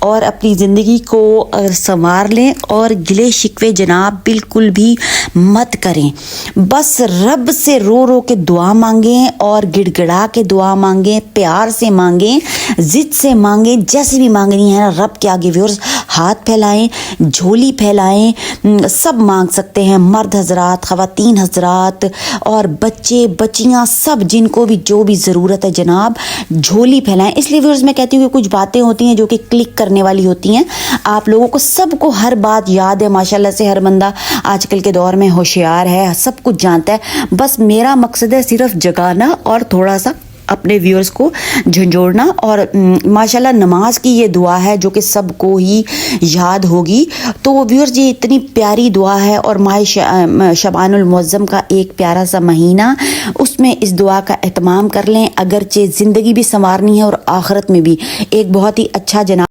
और अपनी ज़िंदगी को संवार लें और गिले शिकवे जनाब बिल्कुल भी मत करें। बस रब से रो रो के दुआ मांगें और गिड़गिड़ा के दुआ मांगें, प्यार से मांगें, ज़िद से मांगें, जैसे भी मांगनी है ना रब के आगे व्यूअर्स हाथ फैलाएं, झोली फैलाएं, सब मांग सकते हैं। मर्द हजरात, ख़वातीन हजरात और बच्चे बच्चियां सब जिनको भी जो भी ज़रूरत है जनाब झोली फैलाएं। इसलिए व्यूअर्स मैं कहती हूँ कि कुछ बातें होती हैं जो कि क्लिक करने वाली होती हैं। आप लोगों को सबको हर बात याद है माशाल्लाह से, हर बंदा आजकल के दौर में होशियार है, सब कुछ जानता है। बस मेरा मकसद है सिर्फ जगाना और थोड़ा सा अपने व्यूअर्स को झंझोड़ना। और माशाल्लाह नमाज की ये दुआ है जो कि सबको ही याद होगी। तो व्यूअर्स ये इतनी प्यारी दुआ है और माह शबानुल मुअज़्ज़म का एक प्यारा सा महीना, उसमें इस दुआ का एहतमाम कर लें। अगरचे ज़िंदगी भी संवारनी है और आखिरत में भी एक बहुत ही अच्छा जनाब